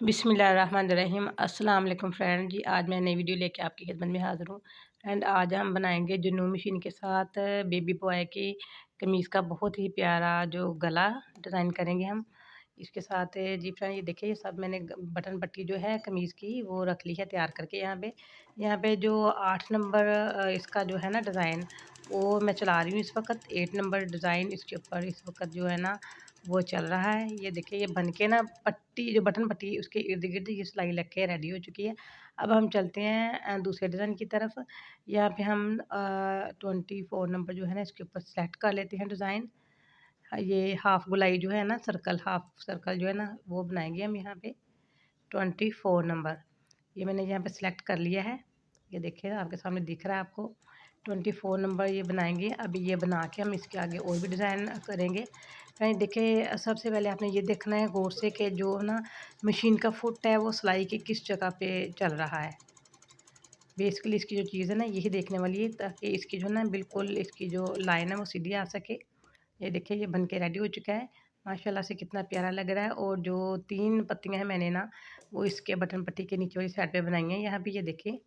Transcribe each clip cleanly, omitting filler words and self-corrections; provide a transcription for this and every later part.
बिस्मिल्लाहिर्रहमानिर्रहीम। अस्सलाम वालेकुम फ्रेंड जी। आज मैं नई वीडियो लेके आपकी खिदमत में हाज़िर हूँ। एंड आज हम बनाएंगे जुनू मशीन के साथ बेबी बॉय की कमीज़ का बहुत ही प्यारा जो गला डिज़ाइन करेंगे हम इसके साथ। जी फ्रेंड, ये देखिए, ये सब मैंने बटन पट्टी जो है कमीज़ की वो रख ली है तैयार करके। यहाँ पे जो 8 नंबर इसका जो है ना डिज़ाइन, वो मैं चला रही हूँ इस वक्त। 8 नंबर डिज़ाइन इसके ऊपर इस वक्त जो है ना वो चल रहा है। ये देखिए, ये बन के ना पट्टी जो बटन पट्टी उसके इर्द गिर्द ये सिलाई लग के रेडी हो चुकी है। अब हम चलते हैं दूसरे डिज़ाइन की तरफ। यहाँ पे हम 24 नंबर जो है ना इसके ऊपर सेलेक्ट कर लेते हैं डिज़ाइन। ये हाफ गोलाई जो है ना, सर्कल हाफ सर्कल जो है ना वो बनाएंगे हम यहाँ पे 24 नंबर। ये मैंने यहाँ पे सिलेक्ट कर लिया है। ये देखिए, आपके सामने दिख रहा है आपको। 24 नंबर ये बनाएंगे। अभी ये बना के हम इसके आगे और भी डिज़ाइन करेंगे। कहीं देखिए, सबसे पहले आपने ये देखना है गौर से कि जो ना मशीन का फुट है वो सिलाई की किस जगह पे चल रहा है। बेसिकली इसकी जो चीज़ है ना यही देखने वाली है, ताकि इसकी जो ना बिल्कुल इसकी जो लाइन है वो सीधी आ सके। ये देखिए, ये बन के रेडी हो चुका है। माशाल्लाह से कितना प्यारा लग रहा है। और जो 3 पत्तियाँ हैं मैंने ना वो इसके बटन पट्टी के नीचे वाली साइड पे बनाई हैं। यहाँ पे ये देखिए,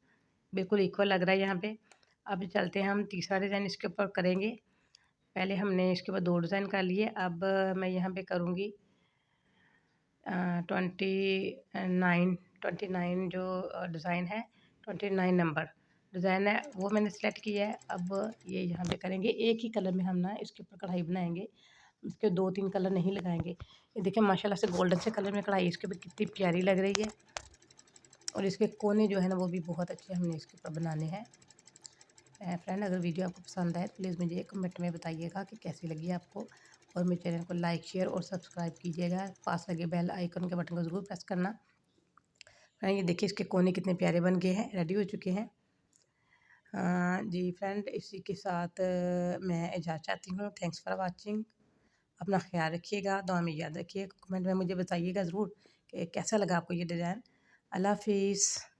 बिल्कुल इक्वल लग रहा है यहाँ पे। अब चलते हैं हम तीसरा डिज़ाइन इसके ऊपर करेंगे। पहले हमने इसके ऊपर 2 डिज़ाइन कर लिए। अब मैं यहाँ पे करूँगी 29 जो डिज़ाइन है, 29 नंबर डिज़ाइन है वो मैंने सेलेक्ट किया है। अब ये यहाँ पे करेंगे एक ही कलर में हम ना इसके ऊपर कढ़ाई बनाएंगे। इसके 2-3 कलर नहीं लगाएंगे। ये देखिए, माशाल्लाह से गोल्डन से कलर में कढ़ाई इसके ऊपर कितनी प्यारी लग रही है। और इसके कोने जो है ना वो भी बहुत अच्छे हमने इसके ऊपर बनाने हैं। फ्रेंड, अगर वीडियो आपको पसंद आए तो प्लीज़ मुझे कमेंट में बताइएगा कि कैसी लगी आपको। और मेरे चैनल को लाइक शेयर और सब्सक्राइब कीजिएगा। पास लगे बेल आइकन के बटन को ज़रूर प्रेस करना। फ्रेंड, ये देखिए, इसके कोने कितने प्यारे बन गए हैं, रेडी हो चुके हैं। जी फ्रेंड, इसी के साथ मैं इजाज़त चाहती हूँ। Thanks for watching. अपना ख्याल रखिएगा, दुआ में याद रखिएगा। कमेंट में मुझे बताइएगा ज़रूर कि कैसा लगा आपको ये डिज़ाइन। अल्लाह हाफ़िज़।